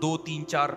2-3-4।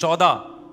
14,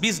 20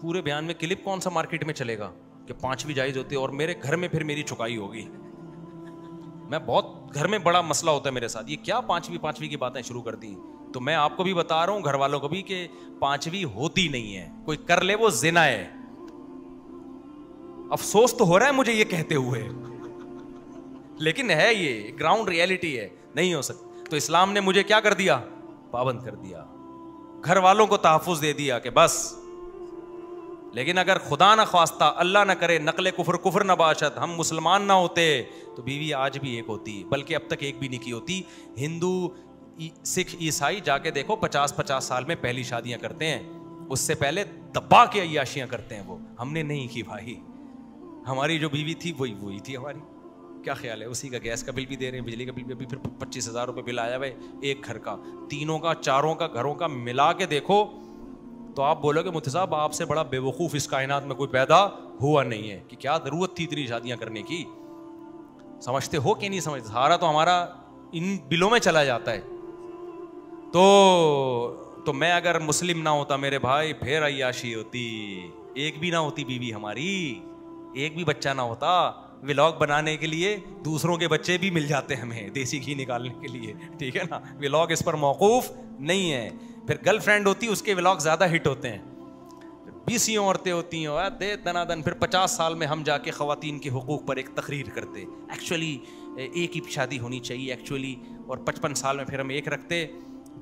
پورے بیان میں کلپ کون سا مارکیٹ میں چلے گا کہ 5ویں جائز ہوتی ہے اور میرے گھر میں پھر میری چکائی ہوگی. میں بہت گھر میں بڑا مسئلہ ہوتا ہے میرے ساتھ, یہ کیا 5ویں کی باتیں شروع کر دی. تو میں آپ کو بھی بتا رہا ہوں, گھر والوں کو بھی, کہ 5ویں ہوتی نہیں ہے, کوئی کر لے وہ زنا ہے. افسوس تو ہو رہا ہے مجھے یہ کہتے ہوئے, لیکن ہے, یہ گراؤنڈ ریئلٹی ہے, نہیں ہو سکتی. تو اسلام نے مجھے کیا کر دیا, پابند کر دیا, گھر والوں کو تحفظ دے دیا کہ بس. لیکن اگر خدا نہ خواستہ, اللہ نہ کرے, نقل کفر نہ باشد, ہم مسلمان نہ ہوتے تو بیوی آج بھی ایک ہوتی, بلکہ اب تک ایک بھی نہیں کی ہوتی. ہندو, سکھ, عیسائی جا کے دیکھو 50 سال میں پہلی شادیاں کرتے ہیں, اس سے پہلے دبا کے عیاشیاں کرتے ہیں. وہ ہم نے نہیں کی بھائی, ہماری جو بیوی تھی وہی تھی ہماری. کیا خیال ہے, اسی کا گیس کا بل بھی دے رہے ہیں, بجلی کا بل بھی, ابھی پھر 25,000 روپے بل آیا ہے ایک گھر کا, تینوں کا, چاروں کا, گھروں کا ملا کے دیکھو تو آپ بولو گے مفتی صاحب آپ سے بڑا بے وقوف اس کائنات میں کوئی پیدا ہوا نہیں ہے, کہ کیا ضرورت تھی اتنی شادیاں کرنے کی. سمجھتے ہو کہ نہیں سمجھتے, سارا تو ہمارا ان بلوں میں چلا جاتا ہے. تو میں اگر مسلم نہ ہوتا میرے بھائی, پھر عیاشی ہوتی, ایک بھی نہ ہوتی بیوی ہماری, ایک بھی بچہ نہ ہوتا. ولاگ بنانے کے لیے دوسروں کے بچے بھی مل جاتے ہیں ہمیں, دیسی گھی نکالنے کے لیے, ٹھیک ہے نا. ولاگ اس پر موقوف نہیں ہے. پھر گرل فرینڈ ہوتی, اس کے ولاگ زیادہ ہٹ ہوتے ہیں. 20 عورتیں ہوتی ہیں دے دنادن. پھر 50 سال میں ہم جا کے خواتین کے حقوق پر ایک تقریر کرتے, ایکچولی ایک ہی شادی ہونی چاہیے ایکچولی, اور 55 سال میں پھر ہم ایک رکھتے,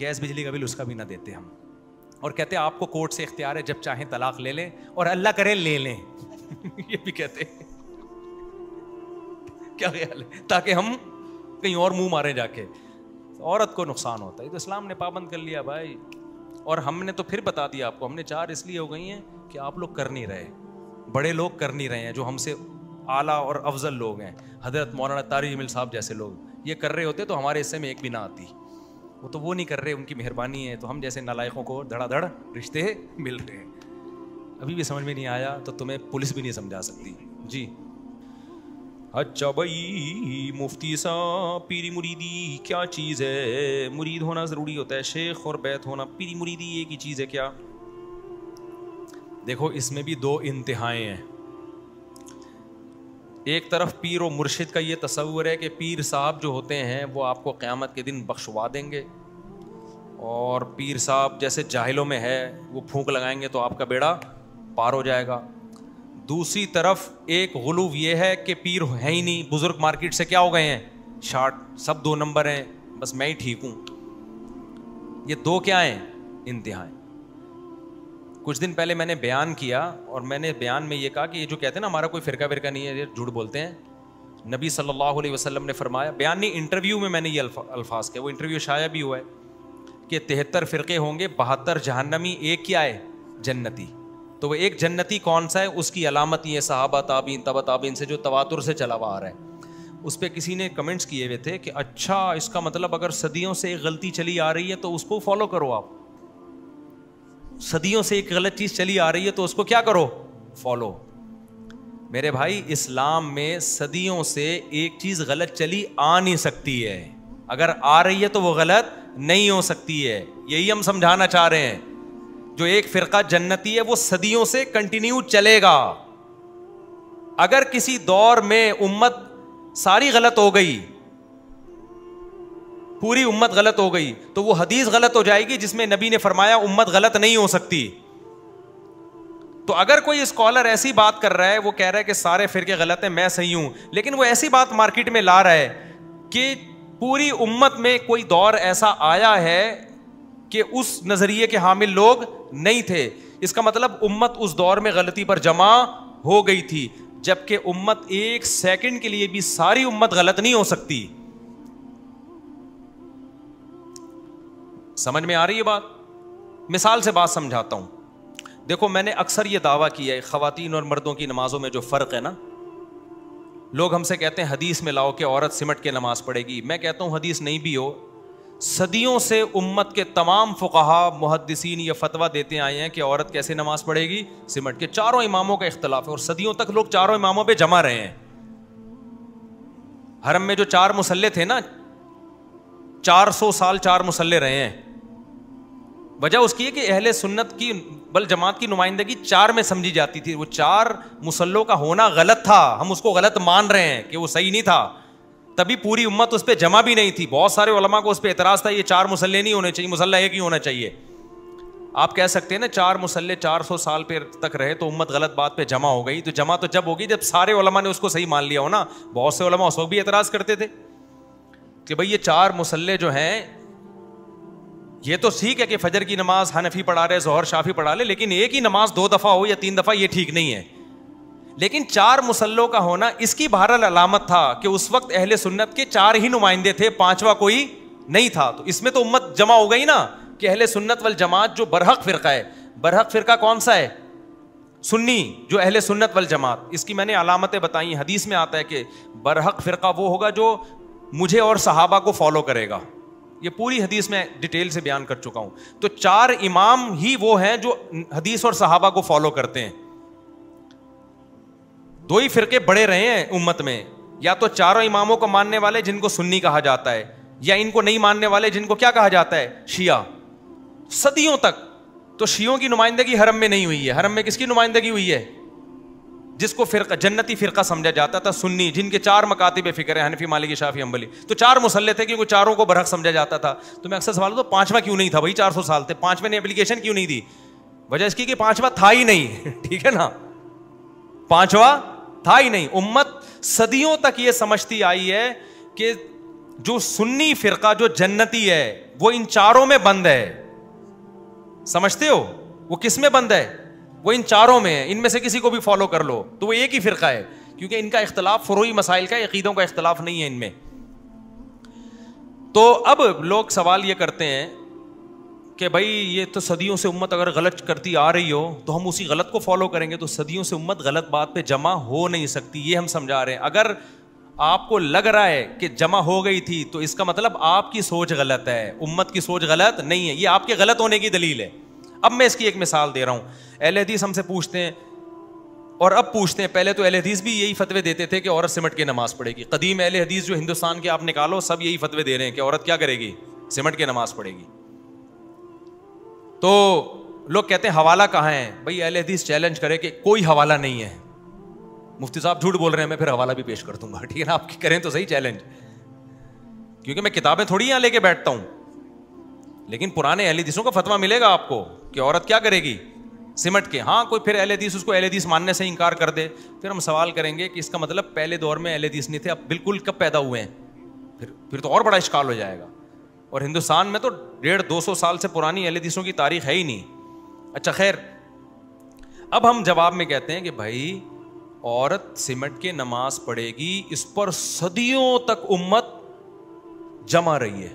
گیس بجلی کا بل اس کا بھی نہ دیتے ہم, اور کہتے آپ کو کورٹ سے اختیار ہے, جب چاہیں طلاق لے لیں, اور اللہ کرے لے لیں. یہ بھی کہتے ہیں. کیا خیال ہے, تاکہ ہم کہیں اور منہ مارے جا کے. عورت کو نقصان ہوتا ہے, تو اسلام نے پابند کر لیا بھائی. اور ہم نے تو پھر بتا دیا آپ کو, ہم نے 4 اس لیے ہو گئی ہیں کہ آپ لوگ کر نہیں رہے, بڑے لوگ کر نہیں رہے ہیں, جو ہم سے اعلیٰ اور افضل لوگ ہیں, حضرت مولانا طارق جمیل صاحب جیسے لوگ یہ کر رہے ہوتے تو ہمارے حصے میں ایک بھی نہ آتی. وہ تو وہ نہیں کر رہے, ان کی مہربانی ہے, تو ہم جیسے نالائقوں کو دھڑا دھڑ رشتے مل رہے ہیں. ابھی بھی سمجھ میں نہیں آیا تو تمہیں پولیس بھی نہیں سمجھا سکتی. جی اچھا بھائی, مفتی صاحب پیری مریدی کیا چیز ہے؟ مرید ہونا ضروری ہوتا ہے, شیخ اور بیت ہونا, پیری مریدی ایک ہی چیز ہے کیا؟ دیکھو اس میں بھی 2 انتہائیں ہیں. ایک طرف پیر و مرشد کا یہ تصور ہے کہ پیر صاحب جو ہوتے ہیں وہ آپ کو قیامت کے دن بخشوا دیں گے, اور پیر صاحب جیسے جاہلوں میں ہے, وہ پھونک لگائیں گے تو آپ کا بیڑا پار ہو جائے گا. دوسری طرف ایک غلو یہ ہے کہ پیر ہے ہی نہیں, بزرگ مارکیٹ سے کیا ہو گئے ہیں, شارٹ, سب 2 نمبر ہیں, بس میں ہی ٹھیک ہوں. یہ 2 کیا ہیں, انتہائیں. کچھ دن پہلے میں نے بیان کیا, اور میں نے بیان میں یہ کہا کہ یہ جو کہتے ہیں نا ہمارا کوئی فرقہ ورقہ نہیں ہے, یہ جھوٹ بولتے ہیں. نبی صلی اللہ علیہ وسلم نے فرمایا, بیان نہیں انٹرویو میں نے یہ الفاظ کہے, وہ انٹرویو شائع بھی ہوا ہے, کہ 73 فرقے ہوں گے, 72 جہنمی, ایک کیا ہے, جنتی. تو وہ ایک جنتی کون سا ہے, اس کی علامت یہ صحابہ تابعین تبع تابعین سے جو تواتر سے چلا ہوا آ رہا ہے. اس پہ کسی نے کمنٹس کیے ہوئے تھے کہ اچھا اس کا مطلب اگر صدیوں سے ایک غلطی چلی آ رہی ہے تو اس کو فالو کرو. آپ صدیوں سے ایک غلط چیز چلی آ رہی ہے تو اس کو کیا کرو, فالو. میرے بھائی اسلام میں صدیوں سے ایک چیز غلط چلی آ نہیں سکتی ہے, اگر آ رہی ہے تو وہ غلط نہیں ہو سکتی ہے. یہی ہم سمجھانا چاہ رہے ہیں. جو ایک فرقہ جنتی ہے وہ صدیوں سے کنٹینیو چلے گا. اگر کسی دور میں امت ساری غلط ہو گئی, پوری امت غلط ہو گئی, تو وہ حدیث غلط ہو جائے گی جس میں نبی نے فرمایا امت غلط نہیں ہو سکتی. تو اگر کوئی اسکالر ایسی بات کر رہا ہے, وہ کہہ رہا ہے کہ سارے فرقے غلط ہیں, میں صحیح ہوں, لیکن وہ ایسی بات مارکیٹ میں لا رہا ہے کہ پوری امت میں کوئی دور ایسا آیا ہے کہ اس نظریے کے حامل لوگ نہیں تھے, اس کا مطلب امت اس دور میں غلطی پر جمع ہو گئی تھی. جبکہ امت ایک سیکنڈ کے لیے بھی ساری امت غلط نہیں ہو سکتی. سمجھ میں آ رہی ہے بات؟ مثال سے بات سمجھاتا ہوں. دیکھو میں نے اکثر یہ دعویٰ کیا ہے, خواتین اور مردوں کی نمازوں میں جو فرق ہے نا, لوگ ہم سے کہتے ہیں حدیث میں لاؤ کہ عورت سمٹ کے نماز پڑھے گی. میں کہتا ہوں حدیث نہیں بھی ہو, صدیوں سے امت کے تمام فقہا محدثین یہ فتویٰ دیتے آئے ہیں کہ عورت کیسے نماز پڑھے گی, سمٹ کے. چاروں اماموں کا اختلاف ہے, اور صدیوں تک لوگ چاروں اماموں پہ جمع رہے ہیں. حرم میں جو 4 مصلے تھے نا, 400 سال 4 مصلے رہے ہیں. وجہ اس کی ہے کہ اہل سنت کی وال جماعت کی نمائندگی 4 میں سمجھی جاتی تھی. وہ 4 مصلوں کا ہونا غلط تھا, ہم اس کو غلط مان رہے ہیں کہ وہ صحیح نہیں تھا, تبھی پوری امت اس پہ جمع بھی نہیں تھی. بہت سارے علماء کو اس پہ اعتراض تھا, یہ 4 مصلے نہیں ہونے چاہیے, مصلی ایک ہی ہونا چاہیے. آپ کہہ سکتے ہیں نا 4 مصلے 400 سال پہ تک رہے تو امت غلط بات پہ جمع ہو گئی. تو جمع تو جب ہوگی جب سارے علماء نے اس کو صحیح مان لیا ہو نا. بہت سے علماء اس وقت بھی اعتراض کرتے تھے کہ بھئی یہ 4 مصلے جو ہیں یہ تو ٹھیک ہے کہ فجر کی نماز حنفی پڑھا رہے, ظہر شافی پڑھا لے, لیکن ایک ہی نماز 2 دفعہ ہو یا 3 دفعہ یہ ٹھیک نہیں ہے. لیکن 4 مصلوں کا ہونا اس کی بہرحال علامت تھا کہ اس وقت اہل سنت کے 4 ہی نمائندے تھے, 5واں کوئی نہیں تھا. تو اس میں تو امت جمع ہو گئی نا کہ اہل سنت والجماعت جو برحق فرقہ ہے. برحق فرقہ کون سا ہے؟ سنی, جو اہل سنت والجماعت. اس کی میں نے علامتیں بتائی. حدیث میں آتا ہے کہ برحق فرقہ وہ ہوگا جو مجھے اور صحابہ کو فالو کرے گا. یہ پوری حدیث میں ڈیٹیل سے بیان کر چکا ہوں. تو 4 امام ہی وہ ہیں جو حدیث اور صحابہ کو فالو کرتے ہیں. 2 ہی فرقے بڑے رہے ہیں امت میں, یا تو 4 اماموں کو ماننے والے جن کو سنی کہا جاتا ہے, یا ان کو نہیں ماننے والے جن کو کیا کہا جاتا ہے؟ شیعہ. صدیوں تک تو شیعوں کی نمائندگی حرم میں نہیں ہوئی ہے. حرم میں کس کی نمائندگی ہوئی ہے؟ جس کو فرقہ جنتی فرقہ سمجھا جاتا تھا, سنی, جن کے 4 مکاتب فکر ہیں, حنفی, مالکی, شافعی, حنبلی. تو 4 مصلے تھے کیونکہ چاروں کو برحق سمجھا جاتا تھا. تو میں اکثر سوال ہوتا 5واں کیوں نہیں تھا بھائی؟ 400 سال تھے, 5ویں نے اپلیکیشن کیوں نہیں دی؟ وجہ اس کی کہ 5واں تھا ہی نہیں. ٹھیک ہے نا, 5واں تھا ہی نہیں. امت صدیوں تک یہ سمجھتی آئی ہے کہ جو سنی فرقہ جو جنتی ہے وہ ان 4 میں بند ہے. سمجھتے ہو وہ کس میں بند ہے؟ وہ ان 4 میں ہے. ان میں سے کسی کو بھی فالو کر لو تو وہ ایک ہی فرقہ ہے, کیونکہ ان کا اختلاف فروعی مسائل کا, عقیدوں کا اختلاف نہیں ہے ان میں. تو اب لوگ سوال یہ کرتے ہیں کہ بھائی یہ تو صدیوں سے امت اگر غلط کرتی آ رہی ہو تو ہم اسی غلط کو فالو کریں گے. تو صدیوں سے امت غلط بات پہ جمع ہو نہیں سکتی, یہ ہم سمجھا رہے ہیں. اگر آپ کو لگ رہا ہے کہ جمع ہو گئی تھی تو اس کا مطلب آپ کی سوچ غلط ہے, امت کی سوچ غلط نہیں ہے. یہ آپ کے غلط ہونے کی دلیل ہے. اب میں اس کی ایک مثال دے رہا ہوں. اہل حدیث ہم سے پوچھتے ہیں اور اب پوچھتے ہیں, پہلے تو اہل حدیث بھی یہی فتوے دیتے تھے کہ عورت سمٹ کے نماز پڑھے گی. قدیم اہل حدیث جو ہندوستان کے آپ نکالو سب یہی فتوے دے رہے ہیں کہ عورت کیا کرے گی؟ سمٹ کے نماز پڑھے گی. تو لوگ کہتے ہیں حوالہ کہاں ہے؟ بھائی اہل حدیث چیلنج کرے کہ کوئی حوالہ نہیں ہے. مفتی صاحب جھوٹ بول رہے ہیں, میں پھر حوالہ بھی پیش کر دوں گا. ٹھیک ہے نا, آپ کریں تو صحیح چیلنج, کیونکہ میں کتابیں تھوڑی یہاں لے کے بیٹھتا ہوں. لیکن پرانے اہل حدیثوں کا فتویٰ ملے گا آپ کو کہ عورت کیا کرے گی؟ سمٹ کے. ہاں کوئی پھر اہل حدیث اس کو اہل حدیث ماننے سے انکار کر دے, پھر ہم سوال کریں گے کہ اس کا مطلب پہلے دور میں اہل حدیث نہیں تھے, اب بالکل کب پیدا ہوئے ہیں؟ پھر تو اور بڑا اشکال ہو جائے گا. اور ہندوستان میں تو 150-200 سال سے پرانی اہل حدیثوں کی تاریخ ہے ہی نہیں. اچھا خیر, اب ہم جواب میں کہتے ہیں کہ بھائی عورت سمٹ کے نماز پڑھے گی, اس پر صدیوں تک امت جمع رہی ہے.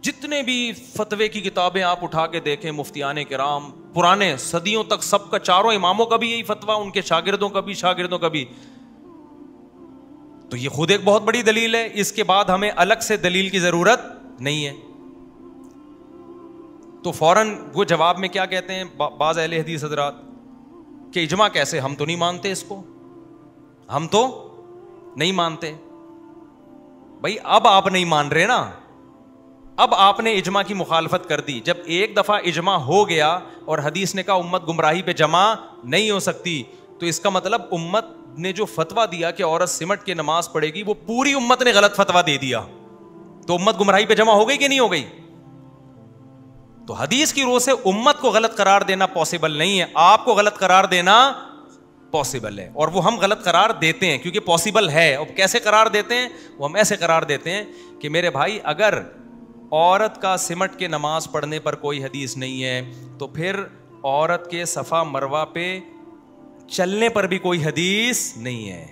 جتنے بھی فتوے کی کتابیں آپ اٹھا کے دیکھیں, مفتیان کرام پرانے صدیوں تک سب کا, 4 اماموں کا بھی یہی فتویٰ, ان کے شاگردوں کا بھی. تو یہ خود ایک بہت بڑی دلیل ہے. اس کے بعد ہمیں الگ سے دلیل کی ضرورت نہیں ہے. تو فوراً وہ جواب میں کیا کہتے ہیں بعض اہل حدیث حضرات کہ اجماع کیسے؟ ہم تو نہیں مانتے اس کو, ہم تو نہیں مانتے. بھائی اب آپ نہیں مان رہے نا, اب آپ نے اجماع کی مخالفت کر دی. جب ایک دفعہ اجماع ہو گیا اور حدیث نے کہا امت گمراہی پہ جمع نہیں ہو سکتی, تو اس کا مطلب امت نے جو فتویٰ دیا کہ عورت سمٹ کے نماز پڑھے گی وہ پوری امت نے غلط فتویٰ دے دیا. تو امت گمراہی پہ جمع ہو گئی کہ نہیں ہو گئی؟ تو حدیث کی روح سے امت کو غلط قرار دینا پاسبل نہیں ہے, آپ کو غلط قرار دینا پاسبل ہے. اور وہ ہم غلط قرار دیتے ہیں کیونکہ پاسبل ہے. اب کیسے قرار دیتے ہیں؟ وہ ہم ایسے قرار دیتے ہیں کہ میرے بھائی اگر عورت کا سمٹ کے نماز پڑھنے پر کوئی حدیث نہیں ہے تو پھر عورت کے صفا مروہ پہ چلنے پر بھی کوئی حدیث نہیں ہے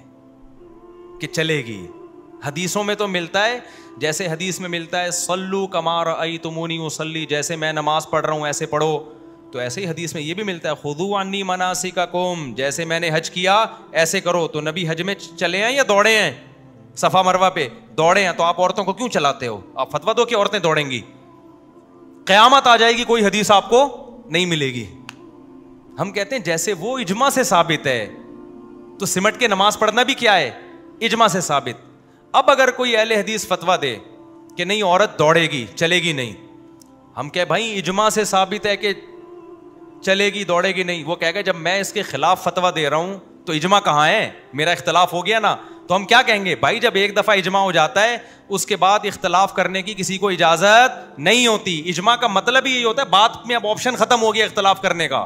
کہ چلے گی. حدیثوں میں تو ملتا ہے, جیسے حدیث میں ملتا ہے صلو کما رأیتمونی اصلی, جیسے میں نماز پڑھ رہا ہوں ایسے پڑھو, تو ایسے ہی حدیث میں یہ بھی ملتا ہے خذوا عنی مناسککم, جیسے میں نے حج کیا ایسے کرو. تو نبی حج میں چلے ہیں یا دوڑے ہیں؟ صفا مروہ پہ دوڑے ہیں. تو آپ عورتوں کو کیوں چلاتے ہو؟ آپ فتویٰ دو کہ عورتیں دوڑیں گی. قیامت آ جائے گی کوئی حدیث آپ کو نہیں ملے گی. ہم کہتے ہیں جیسے وہ اجماع سے ثابت ہے تو سمٹ کے نماز پڑھنا بھی کیا ہے؟ اجماع سے ثابت. اب اگر کوئی اہل حدیث فتویٰ دے کہ نہیں عورت دوڑے گی چلے گی نہیں, ہم کہ بھائی اجماع سے ثابت ہے کہ چلے گی دوڑے گی نہیں. وہ کہے گا جب میں اس کے خلاف فتویٰ دے رہا ہوں تو اجماع کہاں ہے, میرا اختلاف ہو گیا نا. تو ہم کیا کہیں گے, بھائی جب ایک دفعہ اجماع ہو جاتا ہے اس کے بعد اختلاف کرنے کی کسی کو اجازت نہیں ہوتی. اجماع کا مطلب ہی یہی ہوتا ہے بعد میں اب آپشن ختم ہو گیا اختلاف کرنے کا.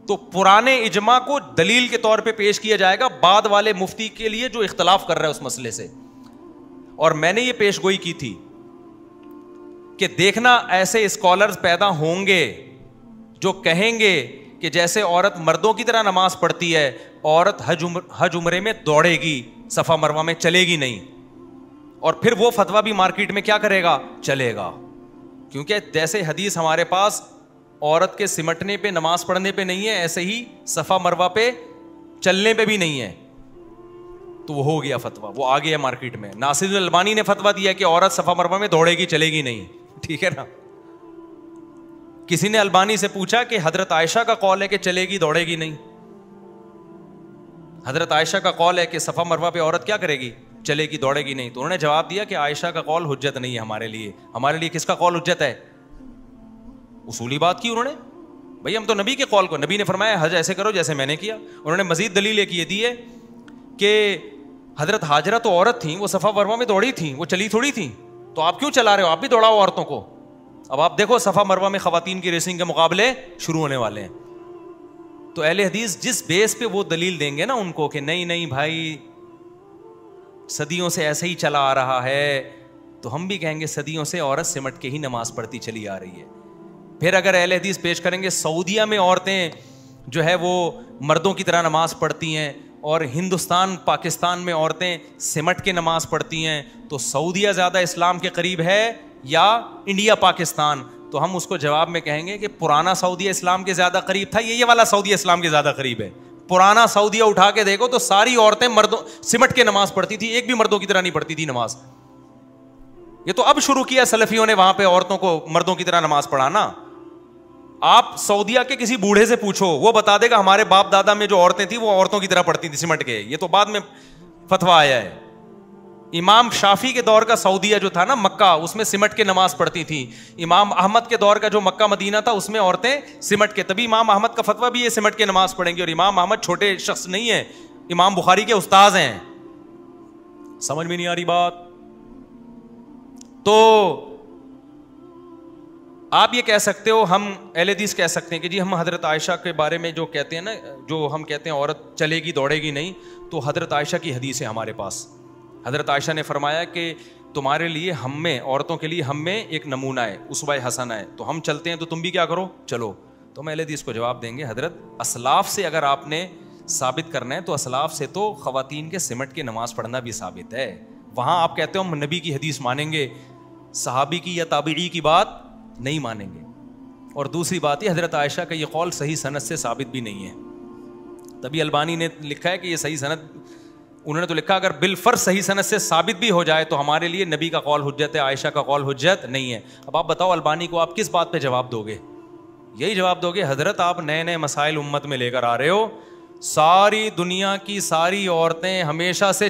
تو پرانے اجماع کو دلیل کے طور پہ پیش کیا جائے گا بعد والے مفتی کے لیے جو اختلاف کر رہا ہے اس مسئلے سے. اور میں نے یہ پیش گوئی کی تھی کہ دیکھنا ایسے اسکالرز پیدا ہوں گے جو کہیں گے کہ جیسے عورت مردوں کی طرح نماز پڑھتی ہے, عورت حج عمرے میں دوڑے گی, صفا مروہ میں چلے گی نہیں. اور پھر وہ فتویٰ بھی مارکیٹ میں کیا کرے گا, چلے گا. کیونکہ جیسے حدیث ہمارے پاس عورت کے سمٹنے پہ نماز پڑھنے پہ نہیں ہے, ایسے ہی صفا مروہ پہ چلنے پہ بھی نہیں ہے. تو وہ ہو گیا فتویٰ, وہ آ گیا مارکیٹ میں. ناصر الالبانی نے فتویٰ دیا کہ عورت صفا مروہ میں دوڑے گی چلے گی نہیں, ٹھیک ہے نا. کسی نے البانی سے پوچھا کہ حضرت عائشہ کا قول ہے کہ چلے گی دوڑے گی نہیں. حضرت عائشہ کا قول ہے کہ صفا مروہ پہ عورت کیا کرے گی, چلے گی دوڑے گی نہیں. تو انہوں نے جواب دیا کہ عائشہ کا قول حجت نہیں ہے ہمارے لیے. ہمارے لیے کس کا قول حجت ہے؟ اصولی بات کی انہوں نے, بھائی ہم تو نبی کے قول کو, نبی نے فرمایا حج ایسے کرو جیسے میں نے کیا. انہوں نے مزید دلیل ایک یہ دی ہے کہ حضرت ہاجرہ تو عورت تھیں, وہ صفا مروہ میں دوڑی تھیں, وہ چلی تھوڑی تھیں, تو آپ کیوں چلا رہے ہو, آپ بھی دوڑاؤ عورتوں کو. اب آپ دیکھو صفا مروہ میں خواتین کی ریسنگ کے مقابلے شروع ہونے والے ہیں. تو اہل حدیث جس بیس پہ وہ دلیل دیں گے نا ان کو کہ نہیں نہیں بھائی صدیوں سے ایسے ہی چلا آ رہا ہے, تو ہم بھی کہیں گے صدیوں سے عورت سمٹ کے ہی نماز پڑھتی چلی آ رہی ہے. پھر اگر اہل حدیث پیش کریں گے سعودیہ میں عورتیں جو ہے وہ مردوں کی طرح نماز پڑھتی ہیں اور ہندوستان پاکستان میں عورتیں سمٹ کے نماز پڑھتی ہیں, تو سعودیہ زیادہ اسلام کے قریب ہے یا انڈیا پاکستان؟ تو ہم اس کو جواب میں کہیں گے کہ پرانا سعودیہ اسلام کے زیادہ قریب تھا, یہ والا سعودیہ اسلام کے زیادہ قریب ہے. پرانا سعودیہ اٹھا کے دیکھو تو ساری عورتیں مردوں سمٹ کے نماز پڑھتی تھی, ایک بھی مردوں کی طرح نہیں پڑھتی تھی نماز. یہ تو اب شروع کیا سلفیوں نے وہاں پہ عورتوں کو مردوں کی طرح نماز پڑھانا. آپ سعودیہ کے کسی بوڑھے سے پوچھو, وہ بتا دے گا ہمارے باپ دادا میں جو عورتیں تھیں وہ عورتوں کی طرح پڑھتی تھی سمٹ کے. یہ تو بعد میں فتویٰ آیا ہے. امام شافی کے دور کا سعودیہ جو تھا نا مکہ, اس میں سمٹ کے نماز پڑھتی تھی. امام احمد کے دور کا جو مکہ مدینہ تھا اس میں عورتیں سمٹ کے, تبھی امام احمد کا فتویٰ بھی یہ سمٹ کے نماز پڑھیں گے. اور امام احمد چھوٹے شخص نہیں ہیں, امام بخاری کے استاذ ہیں. سمجھ میں نہیں آ رہی بات؟ تو آپ یہ کہہ سکتے ہو, ہم اہل حدیث کہہ سکتے ہیں کہ جی ہم حضرت عائشہ کے بارے میں جو کہتے ہیں نا, جو ہم کہتے ہیں عورت چلے گی دوڑے گی نہیں, تو حضرت عائشہ کی حدیث ہے ہمارے پاس. حضرت عائشہ نے فرمایا کہ تمہارے لیے ہم میں, عورتوں کے لیے ہم میں ایک نمونہ ہے, اسوہ حسنہ ہے, تو ہم چلتے ہیں تو تم بھی کیا کرو, چلو. تو ہم اہل حدیث کو جواب دیں گے حضرت اسلاف سے اگر آپ نے ثابت کرنا ہے تو اسلاف سے تو خواتین کے سمٹ کے نماز پڑھنا بھی ثابت ہے. وہاں آپ کہتے ہو ہم نبی کی حدیث مانیں گے, صحابی کی یا تابعی کی بات نہیں مانیں گے. اور دوسری بات یہ حضرت عائشہ کا یہ قول صحیح سند سے ثابت بھی نہیں ہے. تبھی البانی نے لکھا ہے کہ یہ صحیح سند, انہوں نے تو لکھا اگر بالفرض صحیح سند سے ثابت بھی ہو جائے تو ہمارے لیے نبی کا قول حجت ہے, عائشہ کا قول حجت نہیں ہے. اب آپ بتاؤ البانی کو آپ کس بات پہ جواب دو گے؟ یہی جواب دو گے حضرت آپ نئے نئے مسائل امت میں لے کر آ رہے ہو, ساری دنیا کی ساری عورتیں ہمیشہ سے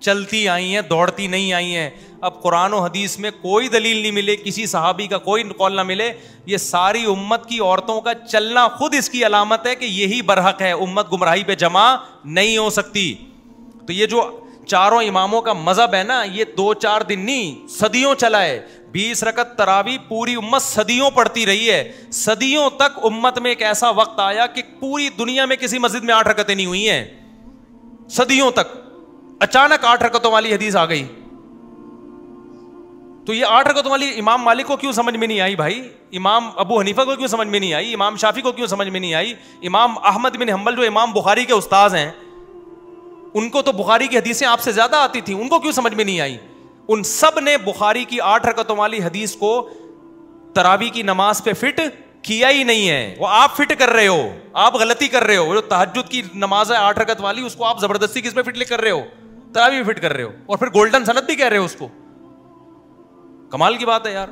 چلتی آئی ہیں, دوڑتی نہیں آئی ہیں. اب قرآن و حدیث میں کوئی دلیل نہیں ملے, کسی صحابی کا کوئی قول نہ ملے, یہ ساری امت کی عورتوں کا چلنا خود اس کی علامت ہے کہ یہی برحق ہے, امت گمراہی پہ جمع نہیں ہو سکتی. تو یہ جو چاروں اماموں کا مذہب ہے نا, یہ 2-4 دن نہیں صدیوں چلا ہے. 20 رکعت تراویح پوری امت صدیوں پڑھتی رہی ہے. صدیوں تک امت میں ایک ایسا وقت آیا کہ پوری دنیا میں کسی مسجد میں 8 رکعتیں نہیں ہوئی ہیں, صدیوں تک. اچانک 8 رکعتوں والی حدیث آ گئی, تو یہ 8 رکعتوں والی امام مالک کو کیوں سمجھ میں نہیں آئی بھائی, امام ابو حنیفہ کو کیوں سمجھ میں نہیں آئی, امام شافی کو کیوں سمجھ میں نہیں آئی, امام احمد بن حنبل جو امام بخاری کے استاذ ہیں ان کو تو بخاری کی حدیثیں آپ سے زیادہ آتی تھیں, ان کو کیوں سمجھ میں نہیں آئی؟ ان سب نے بخاری کی 8 رکعتوں والی حدیث کو تراویح کی نماز پہ فٹ کیا ہی نہیں ہے. وہ آپ فٹ کر رہے ہو, آپ غلطی کر رہے ہو. جو تہجد کی نماز ہے 8 رکعت والی, اس کو آپ زبردستی کس پہ فٹ کر رہے ہو, تراویح فٹ کر رہے ہو, اور پھر گولڈن سند بھی کہہ رہے ہو اس کو. کمال کی بات ہے یار.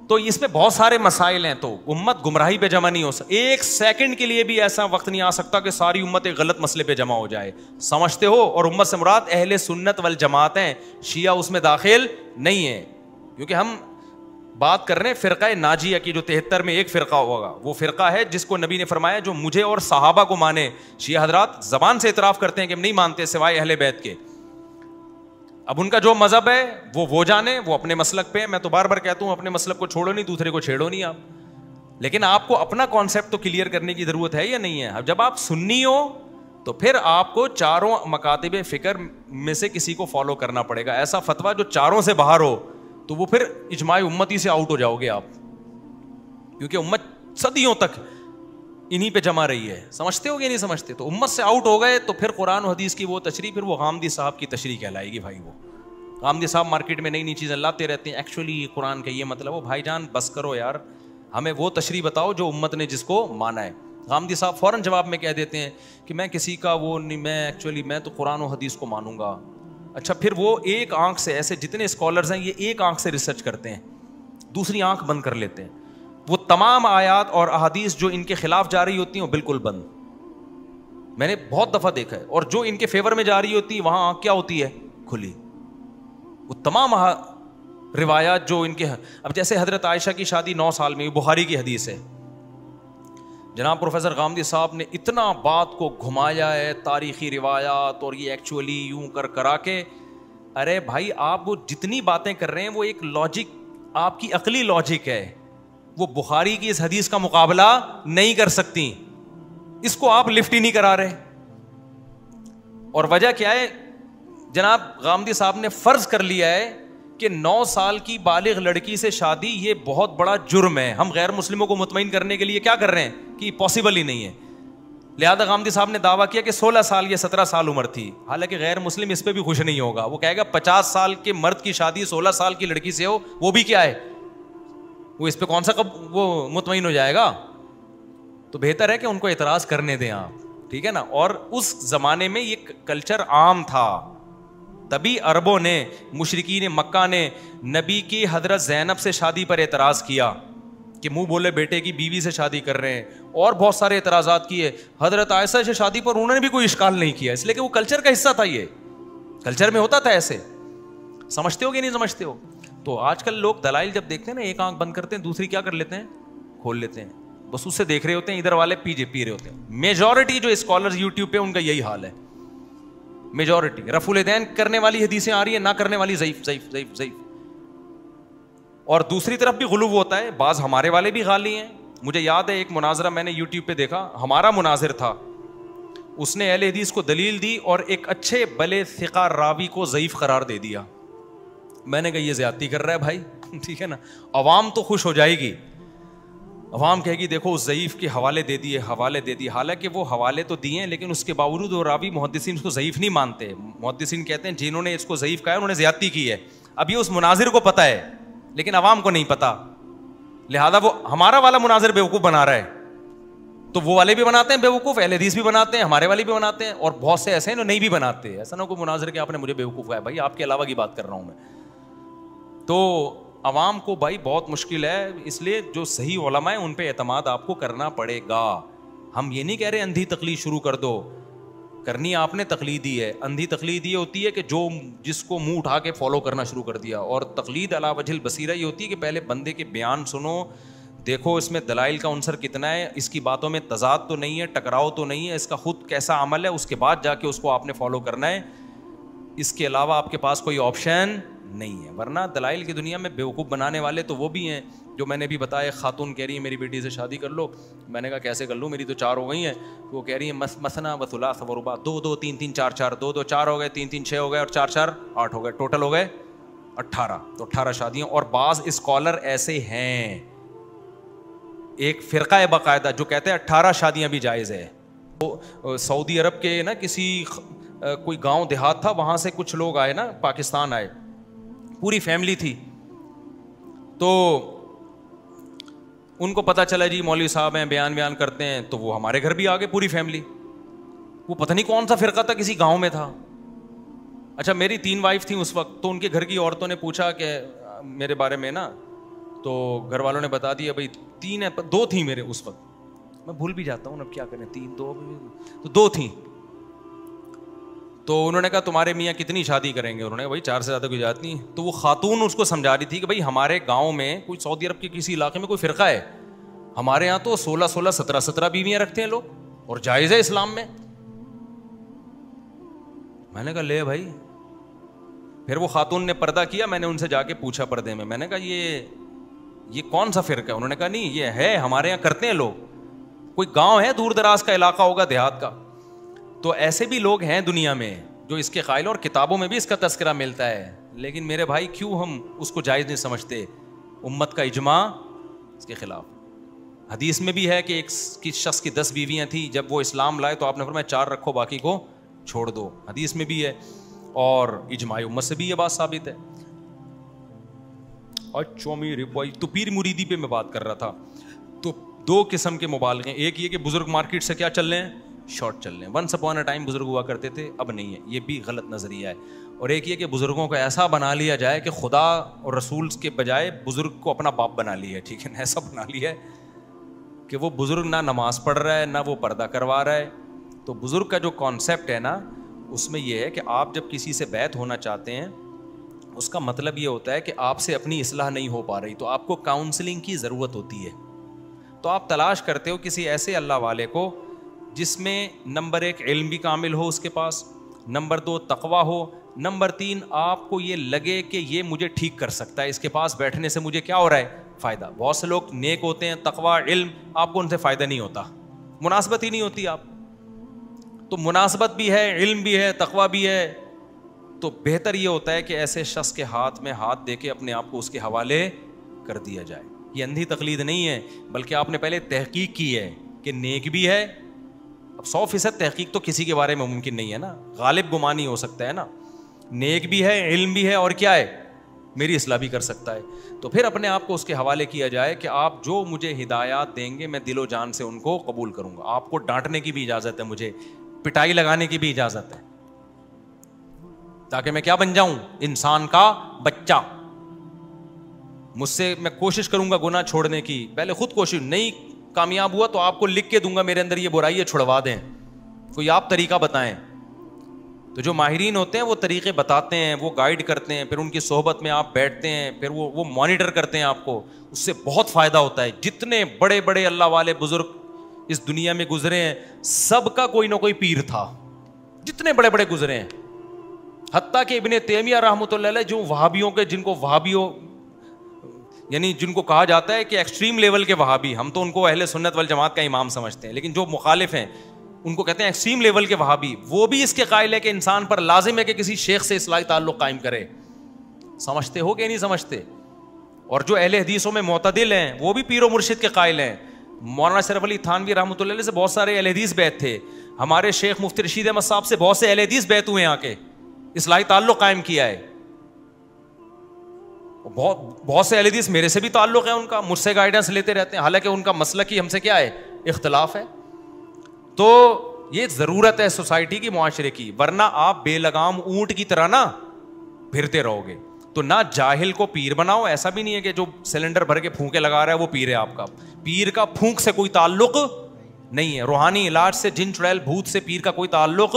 تو اس میں بہت سارے مسائل ہیں, تو امت گمراہی پہ جمع نہیں ہو سکتی. 1 سیکنڈ کے لیے بھی ایسا وقت نہیں آ سکتا کہ ساری امت ایک غلط مسئلے پہ جمع ہو جائے, سمجھتے ہو. اور امت سے مراد اہل سنت والجماعت ہیں, شیعہ اس میں داخل نہیں ہے. کیونکہ ہم بات کر رہے ہیں فرقہ ناجیہ کی جو 73 میں ایک فرقہ ہوگا. وہ فرقہ ہے جس کو نبی نے فرمایا جو مجھے اور صحابہ کو مانے. شیعہ حضرات زبان سے اعتراف کرتے ہیں کہ ہم نہیں مانتے سوائے اہل بیت کے. اب ان کا جو مذہب ہے وہ جانے, وہ اپنے مسلک پہ. میں تو بار بار کہتا ہوں اپنے مسلک کو چھوڑو نہیں, دوسرے کو چھیڑو نہیں آپ. لیکن آپ کو اپنا کانسیپٹ تو کلیئر کرنے کی ضرورت ہے یا نہیں ہے؟ اب جب آپ سنی ہو تو پھر آپ کو چاروں مکاتب فکر میں سے کسی کو فالو کرنا پڑے گا. ایسا فتویٰ جو چاروں سے باہر ہو تو وہ پھر اجماع امتی سے آؤٹ ہو جاؤ گے آپ, کیونکہ امت صدیوں تک انہی پہ جمع رہی ہے. سمجھتے ہو گے نہیں سمجھتے؟ تو امت سے آؤٹ ہو گئے تو پھر قرآن و حدیث کی وہ تشریح پھر وہ غامدی صاحب کی تشریح کہلائے گی. بھائی وہ غامدی صاحب مارکیٹ میں نئی نئی چیزیں لاتے رہتے ہیں, ایکچولی یہ قرآن کا یہ مطلب. وہ بھائی جان بس کرو یار, ہمیں وہ تشریح بتاؤ جو امت نے جس کو مانا ہے. غامدی صاحب فوراً جواب میں کہہ دیتے ہیں کہ میں کسی کا وہ نہیں, میں ایکچولی میں تو قرآن و حدیث کو مانوں گا. اچھا پھر وہ ایک آنکھ سے, ایسے جتنے اسکالرز ہیں یہ ایک آنکھ سے ریسرچ کرتے ہیں, دوسری آنکھ بند کر لیتے ہیں. وہ تمام آیات اور احادیث جو ان کے خلاف جا رہی ہوتی ہیں وہ بالکل بند. میں نے بہت دفعہ دیکھا ہے. اور جو ان کے فیور میں جا رہی ہوتی ہے وہاں آنکھ کیا ہوتی ہے؟ کھلی. وہ تمام روایات جو ان کے, اب جیسے حضرت عائشہ کی شادی 9 سال میں, بخاری کی حدیث ہے. جناب پروفیسر غامدی صاحب نے اتنا بات کو گھمایا ہے, تاریخی روایات اور یہ ایکچولی یوں کرا کے. ارے بھائی آپ وہ جتنی باتیں کر رہے ہیں وہ ایک لاجک, آپ کی عقلی لاجک ہے, وہ بخاری کی اس حدیث کا مقابلہ نہیں کر سکتی. اس کو آپ لفٹ ہی نہیں کرا رہے. اور وجہ کیا ہے؟ جناب غامدی صاحب نے فرض کر لیا ہے کہ 9 سال کی بالغ لڑکی سے شادی یہ بہت بڑا جرم ہے. ہم غیر مسلموں کو مطمئن کرنے کے لیے کیا کر رہے ہیں کہ پاسبل ہی نہیں ہے. لہذا غامدی صاحب نے دعویٰ کیا کہ 16 سال یا 17 سال عمر تھی. حالانکہ غیر مسلم اس پہ بھی خوش نہیں ہوگا. وہ کہے گا 50 سال کے مرد کی شادی 16 سال کی لڑکی سے ہو, وہ بھی کیا ہے, وہ اس پہ کون سا وہ مطمئن ہو جائے گا. تو بہتر ہے کہ ان کو اعتراض کرنے دیں آپ, ٹھیک ہے نا. اور اس زمانے میں یہ کلچر عام تھا, تبھی عربوں نے, مشرکین مکہ نے نبی کی حضرت زینب سے شادی پر اعتراض کیا کہ منہ بولے بیٹے کی بیوی سے شادی کر رہے ہیں, اور بہت سارے اعتراضات کیے. حضرت عائشہ سے شادی پر انہوں نے بھی کوئی اشکال نہیں کیا, اس لیے کہ وہ کلچر کا حصہ تھا, یہ کلچر میں ہوتا تھا ایسے. سمجھتے ہو کہ نہیں سمجھتے ہو؟ تو آج کل لوگ دلائل جب دیکھتے ہیں نا, ایک آنکھ بند کرتے ہیں, دوسری کیا کر لیتے ہیں, کھول لیتے ہیں, بس اس سے دیکھ رہے ہوتے ہیں, ادھر والے پی رہے ہوتے ہیں. میجورٹی جو اسکالرز یوٹیوب پہ ان کا یہی حال ہے, میجورٹی رفع الیدین کرنے والی حدیثیں آ رہی ہیں, نہ کرنے والی ضعیف ضعیف ضعیف ضعیف. اور دوسری طرف بھی غلو ہوتا ہے, بعض ہمارے والے بھی غالی ہیں. مجھے یاد ہے ایک مناظرہ میں نے یوٹیوب پہ دیکھا, ہمارا مناظر تھا, اس نے اہل حدیث کو دلیل دی اور ایک اچھے بلے ثقہ راوی کو ضعیف قرار دے دیا. میں نے کہا یہ زیادتی کر رہا ہے بھائی, ٹھیک ہے نا. عوام تو خوش ہو جائے گی, عوام کہے گی دیکھو اس ضعیف کے حوالے دے دیے, حالانکہ وہ حوالے تو دیے ہیں لیکن اس کے باوجود وہ راوی محدثین اس کو ضعیف نہیں مانتے. محدثین کہتے ہیں جنہوں نے اس کو ضعیف کہا ہے انہوں نے زیادتی کی ہے. اب یہ اس مناظر کو پتہ ہے لیکن عوام کو نہیں پتا, لہذا وہ ہمارا والا مناظر بیوقوف بنا رہا ہے, تو وہ والے بھی بناتے ہیں بیوقوف, اہل حدیث بھی بناتے ہیں, ہمارے والے بھی بناتے ہیں, اور بہت سے ایسے ہیں جو نہیں بھی بناتے. ایسا نہ کوئی مناظر کہ آپ نے مجھے بیوقوف کہا ہے, بھائی آپ کے علاوہ کی بات کر رہا ہوں میں. تو عوام کو بھائی بہت مشکل ہے, اس لیے جو صحیح علماء ہیں ان پہ اعتماد آپ کو کرنا پڑے گا. ہم یہ نہیں کہہ رہے اندھی تقلید شروع کر دو, کرنی آپ نے تقلید ہی ہے. اندھی تقلید یہ ہوتی ہے کہ جو جس کو منہ اٹھا کے فالو کرنا شروع کر دیا, اور تقلید علی وجہ البصیرہ یہ ہوتی ہے کہ پہلے بندے کے بیان سنو, دیکھو اس میں دلائل کا عنصر کتنا ہے, اس کی باتوں میں تضاد تو نہیں ہے, ٹکراؤ تو نہیں ہے, اس کا خود کیسا عمل ہے, اس کے بعد جا کے اس کو آپ نے فالو کرنا ہے. اس کے علاوہ آپ کے پاس کوئی آپشن نہیں ہے. ورنہ دلائل کی دنیا میں بیوقوف بنانے والے تو وہ بھی ہیں, جو میں نے بھی بتایا. خاتون کہہ رہی ہے میری بیٹی سے شادی کر لو, میں نے کہا کیسے کر لوں, میری تو 4 ہو گئی ہیں. وہ کہہ رہی ہے مثنا و ثلاث و رباع, 2 2 3 3 4 4, 2 2 4 ہو گئے, 3 3 6 ہو گئے, اور 4 4 8 ہو گئے, ٹوٹل ہو گئے 18. تو 18 شادیاں. اور بعض اسکالر ایسے ہیں, ایک فرقہ ہے باقاعدہ جو کہتے ہیں 18 شادیاں بھی جائز ہے. سعودی عرب کے نا کسی کوئی گاؤں دیہات تھا, وہاں سے کچھ لوگ آئے نا, پاکستان آئے, پوری فیملی تھی. تو ان کو پتہ چلا جی مولوی صاحب ہیں, بیان کرتے ہیں, تو وہ ہمارے گھر بھی آ گئے پوری فیملی. وہ پتہ نہیں کون سا فرقہ تھا, کسی گاؤں میں تھا. اچھا میری 3 وائف تھیں اس وقت, تو ان کے گھر کی عورتوں نے پوچھا کہ میرے بارے میں نا, تو گھر والوں نے بتا دیا بھائی 3 ہیں, 2 تھیں میرے اس وقت, میں بھول بھی جاتا ہوں اب کیا کریں, 3 2 تو 2 تھیں. تو انہوں نے کہا تمہارے میاں کتنی شادی کریں گے؟ انہوں نے کہا بھائی 4 سے زیادہ کوئی جات نہیں. تو وہ خاتون اس کو سمجھا رہی تھی کہ بھائی ہمارے گاؤں میں کوئی سعودی عرب کے کسی علاقے میں کوئی فرقہ ہے, ہمارے یہاں تو 16 17 بیویاں رکھتے ہیں لوگ, اور جائز ہے اسلام میں. میں نے کہا لے بھائی. پھر وہ خاتون نے پردہ کیا, میں نے ان سے جا کے پوچھا پردے میں, میں نے کہا یہ کون سا فرقہ ہے؟ انہوں نے کہا نہیں یہ ہے ہمارے یہاں کرتے ہیں لوگ, کوئی گاؤں ہے دور دراز کا علاقہ ہوگا دیہات کا. تو ایسے بھی لوگ ہیں دنیا میں جو اس کے قائل, اور کتابوں میں بھی اس کا تذکرہ ملتا ہے. لیکن میرے بھائی کیوں ہم اس کو جائز نہیں سمجھتے؟ امت کا اجماع اس کے خلاف. حدیث میں بھی ہے کہ ایک شخص کی 10 بیویاں تھیں, جب وہ اسلام لائے تو آپ نے فرمایا 4 رکھو باقی کو چھوڑ دو. حدیث میں بھی ہے, اور اجماع امت سے بھی یہ بات ثابت ہے. اچھا میرے بھائی, تو پیر مریدی پہ میں بات کر رہا تھا. تو 2 قسم کے مبالغے, ایک یہ کہ بزرگ مارکیٹ سے کیا چل رہے ہیں, شارٹ چل رہے ہیں. ونس اپون اے ٹائم بزرگ ہوا کرتے تھے, اب نہیں ہے, یہ بھی غلط نظریہ ہے. اور ایک یہ کہ بزرگوں کو ایسا بنا لیا جائے کہ خدا اور رسول کے بجائے بزرگ کو اپنا باپ بنا لیا ہے, ٹھیک ہے نا, ایسا بنا لیا ہے کہ وہ بزرگ نہ نماز پڑھ رہا ہے نہ وہ پردہ کروا رہا ہے. تو بزرگ کا جو کانسیپٹ ہے نا, اس میں یہ ہے کہ آپ جب کسی سے بیعت ہونا چاہتے ہیں, اس کا مطلب یہ ہوتا ہے کہ آپ سے اپنی اصلاح نہیں ہو پا رہی, تو آپ کو کاؤنسلنگ کی ضرورت ہوتی ہے. تو آپ تلاش کرتے ہو کسی ایسے اللہ والے کو جس میں نمبر 1 علم بھی کامل ہو اس کے پاس, نمبر 2 تقویٰ ہو, نمبر 3 آپ کو یہ لگے کہ یہ مجھے ٹھیک کر سکتا ہے, اس کے پاس بیٹھنے سے مجھے کیا ہو رہا ہے, فائدہ. بہت سے لوگ نیک ہوتے ہیں, تقویٰ علم, آپ کو ان سے فائدہ نہیں ہوتا, مناسبت ہی نہیں ہوتی. آپ تو مناسبت بھی ہے, علم بھی ہے, تقویٰ بھی ہے, تو بہتر یہ ہوتا ہے کہ ایسے شخص کے ہاتھ میں ہاتھ دے کے اپنے آپ کو اس کے حوالے کر دیا جائے. یہ اندھی تقلید نہیں ہے, بلکہ آپ نے پہلے تحقیق کی ہے کہ نیک بھی ہے. اب 100% تحقیق تو کسی کے بارے میں ممکن نہیں ہے نا, غالب گمانی ہو سکتا ہے نا. نیک بھی ہے, علم بھی ہے, اور کیا ہے, میری اصلاح بھی کر سکتا ہے. تو پھر اپنے آپ کو اس کے حوالے کیا جائے کہ آپ جو مجھے ہدایات دیں گے میں دل و جان سے ان کو قبول کروں گا. آپ کو ڈانٹنے کی بھی اجازت ہے, مجھے پٹائی لگانے کی بھی اجازت ہے, تاکہ میں کیا بن جاؤں, انسان کا بچہ. مجھ سے میں کوشش کروں گا گناہ چھوڑنے کی, پہلے خود کوشش, نہیں کامیاب ہوا تو آپ کو لکھ کے دوں گا میرے اندر یہ برائی ہے, چھڑوا دیں, کوئی آپ طریقہ بتائیں. تو جو ماہرین ہوتے ہیں وہ طریقے بتاتے ہیں, وہ گائیڈ کرتے ہیں, پھر ان کی صحبت میں آپ بیٹھتے ہیں, پھر وہ مانیٹر کرتے ہیں آپ کو, اس سے بہت فائدہ ہوتا ہے. جتنے بڑے بڑے اللہ والے بزرگ اس دنیا میں گزرے ہیں, سب کا کوئی نہ کوئی پیر تھا, جتنے بڑے بڑے گزرے ہیں. حتیٰ کہ ابن تیمیہ رحمۃ اللہ علیہ, جو وہابیوں کے, جن کو وہابیوں یعنی جن کو کہا جاتا ہے کہ ایکسٹریم لیول کے وہابی, ہم تو ان کو اہل سنت والجماعت کا امام سمجھتے ہیں, لیکن جو مخالف ہیں ان کو کہتے ہیں ایکسٹریم لیول کے وہابی, وہ بھی اس کے قائل ہے کہ انسان پر لازم ہے کہ کسی شیخ سے اصلاحی تعلق قائم کرے. سمجھتے ہو کہ نہیں سمجھتے؟ اور جو اہل حدیثوں میں معتدل ہیں وہ بھی پیر و مرشد کے قائل ہیں. مولانا شرف علی تھانوی رحمۃ اللہ علیہ سے بہت سارے اہل حدیث بیعت تھے, ہمارے شیخ مفتی رشید احمد صاحب سے بہت سے اہل حدیث بیعت ہوئے, آ کے اصلاحی تعلق قائم کیا ہے. بہت سے اہل حدیث میرے سے بھی تعلق ہے ان کا, مجھ سے گائیڈنس لیتے رہتے ہیں, حالانکہ ان کا مسلک ہی ہم سے کیا ہے, اختلاف ہے. تو یہ ضرورت ہے سوسائٹی کی, معاشرے کی, ورنہ آپ بے لگام اونٹ کی طرح نا پھرتے رہو گے. تو نہ جاہل کو پیر بناؤ, ایسا بھی نہیں ہے کہ جو سلنڈر بھر کے پھونکے لگا رہا ہے وہ پیر ہے آپ کا. پیر کا پھونک سے کوئی تعلق نہیں ہے, روحانی علاج سے, جن چڑیل بھوت سے پیر کا کوئی تعلق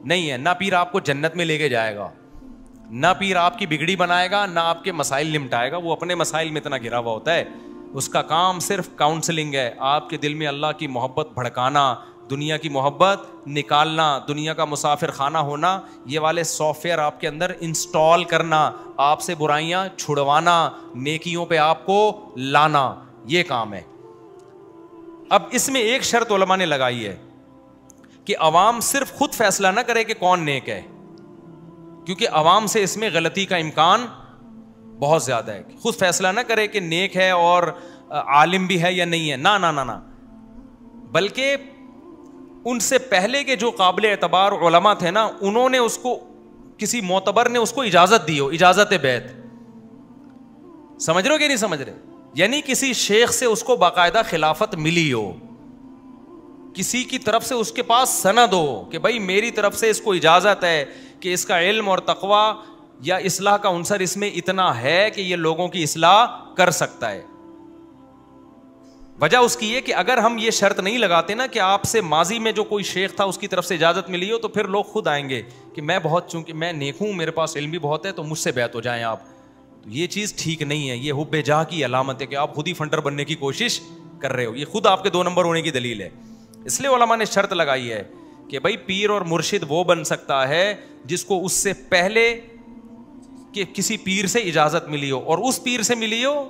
نہیں ہے. نہ پیر آپ کو جنت میں لے کے جائے گا, نہ پیر آپ کی بگڑی بنائے گا, نہ آپ کے مسائل نمٹائے گا, وہ اپنے مسائل میں اتنا گھرا ہوا ہوتا ہے. اس کا کام صرف کاؤنسلنگ ہے, آپ کے دل میں اللہ کی محبت بھڑکانا, دنیا کی محبت نکالنا, دنیا کا مسافر خانہ ہونا, یہ والے سافٹ ویئر آپ کے اندر انسٹال کرنا, آپ سے برائیاں چھڑوانا, نیکیوں پہ آپ کو لانا, یہ کام ہے. اب اس میں ایک شرط علماء نے لگائی ہے کہ عوام صرف خود فیصلہ نہ کرے کہ کون نیک ہے, کیونکہ عوام سے اس میں غلطی کا امکان بہت زیادہ ہے. خود فیصلہ نہ کرے کہ نیک ہے اور عالم بھی ہے یا نہیں ہے, نہ نہ نہ نہ, بلکہ ان سے پہلے کے جو قابل اعتبار علماء تھے نا, انہوں نے اس کو, کسی معتبر نے اس کو اجازت دی ہو, اجازت بیعت. سمجھ رہے ہو کہ نہیں سمجھ رہے؟ یعنی کسی شیخ سے اس کو باقاعدہ خلافت ملی ہو, کسی کی طرف سے اس کے پاس سند ہو کہ بھائی میری طرف سے اس کو اجازت ہے کہ اس کا علم اور تقویٰ یا اصلاح کا عنصر اس میں اتنا ہے کہ یہ لوگوں کی اصلاح کر سکتا ہے. وجہ اس کی یہ کہ اگر ہم یہ شرط نہیں لگاتے نا کہ آپ سے ماضی میں جو کوئی شیخ تھا اس کی طرف سے اجازت ملی ہو، تو پھر لوگ خود آئیں گے کہ میں بہت، چونکہ میں نیک ہوں، میرے پاس علم بھی بہت ہے، تو مجھ سے بیعت ہو جائیں آپ. تو یہ چیز ٹھیک نہیں ہے. یہ حب جاہ کی علامت ہے کہ آپ خود ہی فنڈر بننے کی کوشش کر رہے ہو. یہ خود آپ کے 2 نمبر ہونے کی دلیل ہے. اس لیے علماء نے شرط لگائی ہے کہ بھائی پیر اور مرشد وہ بن سکتا ہے جس کو اس سے پہلے کہ کسی پیر سے اجازت ملی ہو، اور اس پیر سے ملی ہو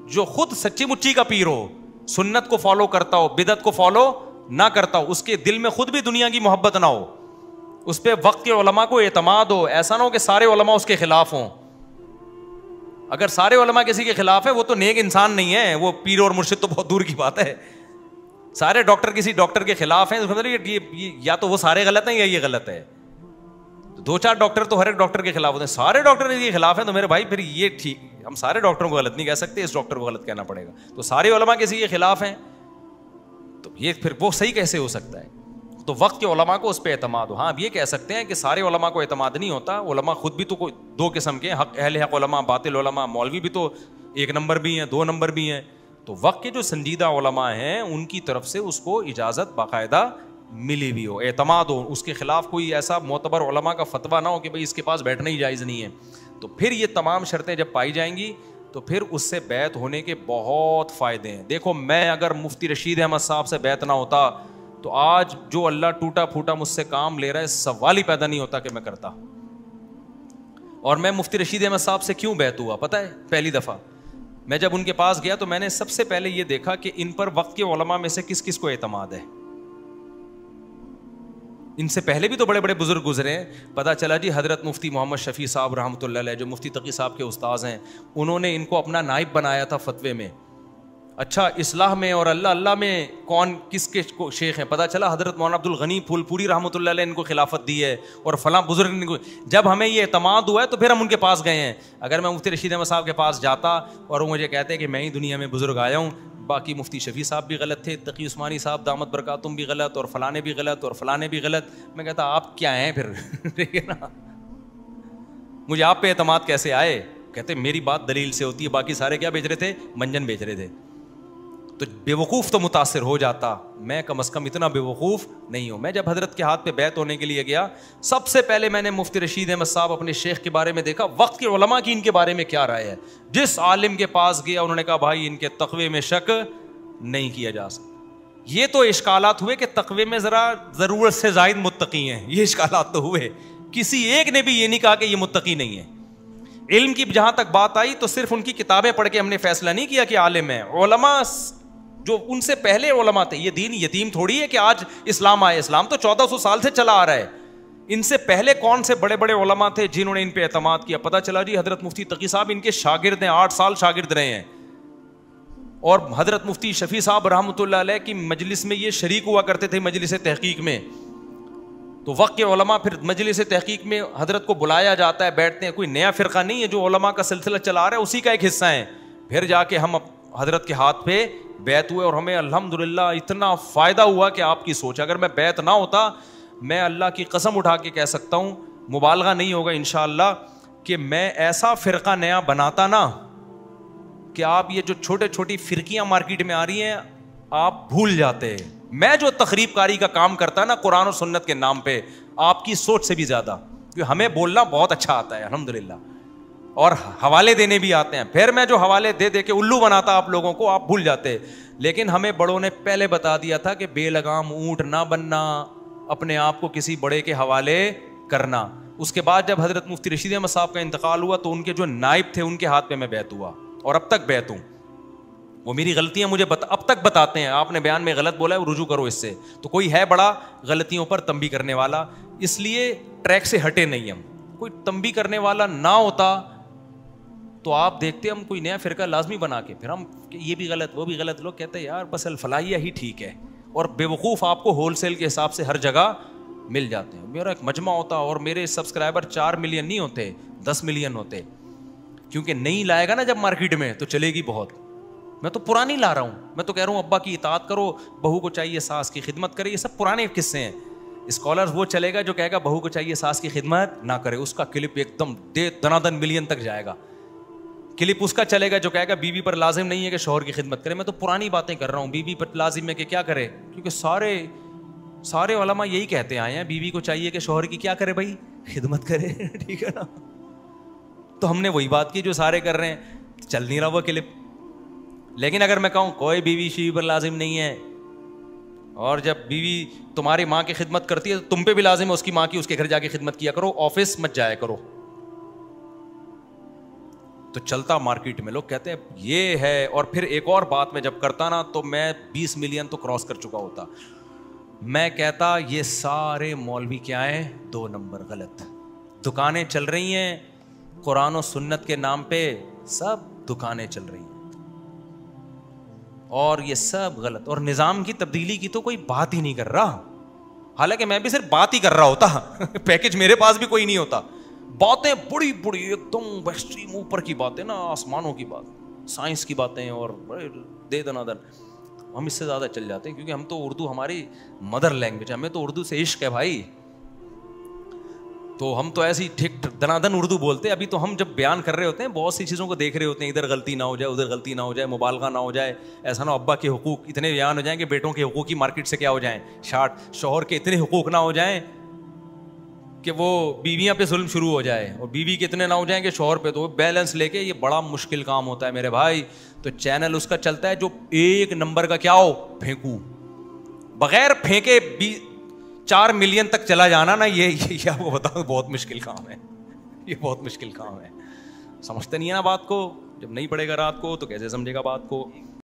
جو خود سچی مچی کا پیر ہو، سنت کو فالو کرتا ہو، بدعت کو فالو نہ کرتا ہو، اس کے دل میں خود بھی دنیا کی محبت نہ ہو، اس پہ وقت کے علماء کو اعتماد ہو. ایسا نہ ہو کہ سارے علماء اس کے خلاف ہوں. اگر سارے علماء کسی کے خلاف ہے وہ تو نیک انسان نہیں ہے، وہ پیر اور مرشد تو بہت دور کی بات ہے. سارے ڈاکٹر کسی ڈاکٹر کے خلاف ہیں، یا تو وہ سارے غلط ہیں یا یہ غلط ہے. 2-4 ڈاکٹر تو ہر ایک ڈاکٹر کے خلاف ہوتے ہیں، سارے ڈاکٹر کے خلاف ہیں تو میرے بھائی پھر یہ ٹھیک، ہم سارے ڈاکٹروں کو غلط نہیں کہہ سکتے، اس ڈاکٹر کو غلط کہنا پڑے گا. تو سارے علماء کسی کے خلاف ہیں تو یہ پھر وہ صحیح کیسے ہو سکتا ہے؟ تو وقت کے علماء کو اس پہ اعتماد ہو. ہاں اب یہ کہہ سکتے ہیں کہ سارے علماء کو اعتماد نہیں ہوتا، علماء خود بھی تو کوئی 2 قسم کے، حق اہل حق علماء، باطل علماء. مولوی بھی تو 1 نمبر بھی ہیں، 2 نمبر بھی ہیں. تو وقت کے جو سنجیدہ علماء ہیں ان کی طرف سے اس کو اجازت باقاعدہ ملی بھی ہو، اعتماد ہو، اس کے خلاف کوئی ایسا معتبر علماء کا فتویٰ نہ ہو کہ بھائی اس کے پاس بیٹھنا ہی جائز نہیں ہے. تو پھر یہ تمام شرطیں جب پائی جائیں گی تو پھر اس سے بیعت ہونے کے بہت فائدے ہیں. دیکھو میں اگر مفتی رشید احمد صاحب سے بیعت نہ ہوتا تو آج جو اللہ ٹوٹا پھوٹا مجھ سے کام لے رہا ہے سوال ہی پیدا نہیں ہوتا کہ میں کرتا. اور میں مفتی رشید احمد صاحب سے کیوں بیعت ہوا پتہ ہے؟ پہلی دفعہ میں جب ان کے پاس گیا تو میں نے سب سے پہلے یہ دیکھا کہ ان پر وقت کے علماء میں سے کس کس کو اعتماد ہے. ان سے پہلے بھی تو بڑے بڑے بزرگ گزرے ہیں. پتہ چلا جی حضرت مفتی محمد شفیع صاحب رحمۃ اللہ علیہ جو مفتی تقی صاحب کے استاذ ہیں، انہوں نے ان کو اپنا نائب بنایا تھا فتوے میں. اچھا اصلاح میں اور اللہ میں کون کس کے شیخ ہیں؟ پتہ چلا حضرت مولانا عبد الغنی پھول پوری رحمۃ اللہ علیہ ان کو خلافت دی ہے اور فلاں بزرگ نے. جب ہمیں یہ اعتماد ہوا ہے تو پھر ہم ان کے پاس گئے ہیں. اگر میں مفتی رشید احمد صاحب کے پاس جاتا اور وہ مجھے کہتے کہ میں ہی دنیا میں بزرگ آیا ہوں، باقی مفتی شفیع صاحب بھی غلط تھے، تقی عثمانی صاحب دامت برکاتم بھی غلط، اور فلانے بھی غلط، اور فلانے بھی غلط، میں کہتا آپ کیا ہیں پھر؟ ٹھیک ہے نا، مجھے آپ پہ اعتماد کیسے آئے؟ کہتے میری بات دلیل سے ہوتی ہے، باقی سارے کیا بیچ رہے تھے؟ منجن بیچ رہے تھے. تو بیوقوف تو متاثر ہو جاتا، میں کم از کم اتنا بیوقوف نہیں ہوں. میں جب حضرت کے ہاتھ پہ بیعت ہونے کے لیے گیا سب سے پہلے میں نے مفتی رشید احمد صاحب اپنے شیخ کے بارے میں دیکھا، وقت کے علماء کی ان کے بارے میں کیا رائے ہے. جس عالم کے پاس گیا انہوں نے کہا بھائی ان کے تقوی میں شک نہیں کیا جا سکتا. یہ تو اشکالات ہوئے کہ تقوی میں ذرا ضرورت سے زائد متقی ہیں، یہ اشکالات تو ہوئے. کسی ایک نے بھی یہ نہیں کہا کہ یہ متقی نہیں ہے. علم کی جہاں تک بات آئی تو صرف ان کی کتابیں پڑھ کے ہم نے فیصلہ نہیں کیا کہ عالم ہے. علماء جو ان سے پہلے علماء تھے، یہ دین یتیم تھوڑی ہے کہ آج اسلام آئے، اسلام تو 1400 سال سے چلا آ رہا ہے. ان سے پہلے کون سے بڑے بڑے علماء تھے جنہوں نے ان پہ اعتماد کیا؟ پتہ چلا جی حضرت مفتی تقی صاحب ان کے شاگرد ہیں، 8 سال شاگرد رہے ہیں. اور حضرت مفتی شفیع صاحب رحمۃ اللہ علیہ کی مجلس میں یہ شریک ہوا کرتے تھے، مجلس تحقیق میں. تو وقت کے علماء پھر مجلس تحقیق میں حضرت کو بلایا جاتا ہے، بیٹھتے ہیں. کوئی نیا فرقہ نہیں ہے، جو علماء کا سلسلہ چلا آ رہا ہے اسی کا ایک حصہ ہے. پھر جا کے ہم حضرت کے ہاتھ پہ بیعت ہوئے اور ہمیں الحمدللہ اتنا فائدہ ہوا کہ آپ کی سوچ. اگر میں بیعت نہ ہوتا، میں اللہ کی قسم اٹھا کے کہہ سکتا ہوں، مبالغہ نہیں ہوگا انشاءاللہ، کہ میں ایسا فرقہ نیا بناتا نا کہ آپ یہ جو چھوٹے چھوٹی فرقیاں مارکیٹ میں آ رہی ہیں آپ بھول جاتے. میں جو تخریب کاری کا کام کرتا نا قرآن و سنت کے نام پہ، آپ کی سوچ سے بھی زیادہ، کیونکہ ہمیں بولنا بہت اچھا آتا ہے الحمدللہ، اور حوالے دینے بھی آتے ہیں. پھر میں جو حوالے دے دے کے الو بناتا آپ لوگوں کو، آپ بھول جاتے. لیکن ہمیں بڑوں نے پہلے بتا دیا تھا کہ بے لگام اونٹ نہ بننا، اپنے آپ کو کسی بڑے کے حوالے کرنا. اس کے بعد جب حضرت مفتی رشید احمد صاحب کا انتقال ہوا تو ان کے جو نائب تھے ان کے ہاتھ پہ میں بیعت ہوا، اور اب تک بیعت ہوں. وہ میری غلطیاں مجھے اب تک بتاتے ہیں، آپ نے بیان میں غلط بولا ہے، رجوع کرو اس سے. تو کوئی ہے بڑا غلطیوں پر تنبیہ کرنے والا، اس لیے ٹریک سے ہٹے نہیں. ہم کوئی تنبیہ کرنے والا نہ ہوتا تو آپ دیکھتے ہم کوئی نیا فرقہ لازمی بنا کے پھر ہم یہ بھی غلط وہ بھی غلط. لوگ کہتے ہیں یار بس الفلاحیہ ہی ٹھیک ہے، اور بے وقوف آپ کو ہول سیل کے حساب سے ہر جگہ مل جاتے ہیں. میرا ایک مجمع ہوتا اور میرے سبسکرائبر 4 ملین نہیں ہوتے، 10 ملین ہوتے. کیونکہ نہیں لائے گا نا جب مارکیٹ میں تو چلے گی بہت. میں تو پرانی لا رہا ہوں، میں تو کہہ رہا ہوں ابا کی اطاعت کرو، بہو کو چاہیے ساس کی خدمت کرے. یہ سب پرانے قصے ہیں. اسکالرز وہ چلے گا جو کہے گا بہو کو چاہیے ساس کی خدمت نہ کرے، اس کا کلپ ایک دم دنا دن ملین تک جائے گا. کلپ اس کا چلے گا جو کہے گا بیوی پر لازم نہیں ہے کہ شوہر کی خدمت کرے. میں تو پرانی باتیں کر رہا ہوں, بیوی پر لازم ہے کہ کیا کرے, کیونکہ سارے علماء یہی کہتے آئے ہیں بیوی کو چاہیے کہ شوہر کی کیا کرے بھائی, خدمت کرے. ٹھیک ہے نا, تو ہم نے وہی بات کی جو سارے کر رہے ہیں, چل نہیں رہا وہ کلپ. لیکن اگر میں کہوں کوئی بیوی شیوی پر لازم نہیں ہے, اور جب بیوی تمہاری ماں کی خدمت کرتی ہے تو تم پہ بھی لازم ہے اس کی ماں کی, اس کے گھر جا کے خدمت کیا کرو, آفس مت جایا کرو, تو چلتا مارکیٹ میں. لوگ کہتے ہیں یہ ہے. اور پھر ایک اور بات میں جب کرتا نا تو میں 20 ملین تو کراس کر چکا ہوتا. میں کہتا یہ سارے مولوی کیا ہیں, 2 نمبر غلط. دکانیں چل رہی ہیں قرآن و سنت کے نام پہ, سب دکانیں چل رہی ہیں اور یہ سب غلط. اور نظام کی تبدیلی کی تو کوئی بات ہی نہیں کر رہا, حالانکہ میں بھی صرف بات ہی کر رہا ہوتا, پیکج میرے پاس بھی کوئی نہیں ہوتا. باتیں بڑی بڑی ایک دم ایکسٹریم اوپر کی باتیں نا, آسمانوں کی بات, سائنس کی باتیں, اور بڑے دے دنادن. ہم اس سے زیادہ چل جاتے ہیں کیونکہ ہم تو اردو ہماری مدر لینگویج ہے, ہمیں تو اردو سے عشق ہے بھائی, تو ہم تو ایسی ٹھیک دنادن اردو بولتے ہیں. ابھی تو ہم جب بیان کر رہے ہوتے ہیں بہت سی چیزوں کو دیکھ رہے ہوتے ہیں, ادھر غلطی نہ ہو جائے, ادھر غلطی نہ ہو جائے, مبالغہ نہ ہو جائے, ایسا نہ ابا کے حقوق اتنے بیان ہو جائیں کہ بیٹوں کے حقوق کی مارکیٹ سے کیا ہو جائیں شارٹ, شوہر کے اتنے حقوق نہ ہو جائیں کہ وہ بیویاں پہ ظلم شروع ہو جائے, اور بیوی کے اتنے نہ ہو جائیں کہ شوہر پہ. تو بیلنس لے کے یہ بڑا مشکل کام ہوتا ہے میرے بھائی. تو چینل اس کا چلتا ہے جو 1 نمبر کا کیا ہو, پھینکو, بغیر پھینکے 4 ملین تک چلا جانا نا, یہ آپ کو بتاؤں بہت مشکل کام ہے, یہ بہت مشکل کام ہے. سمجھتے نہیں ہے نا بات کو, جب نہیں پڑے گا رات کو تو کیسے سمجھے گا بات کو.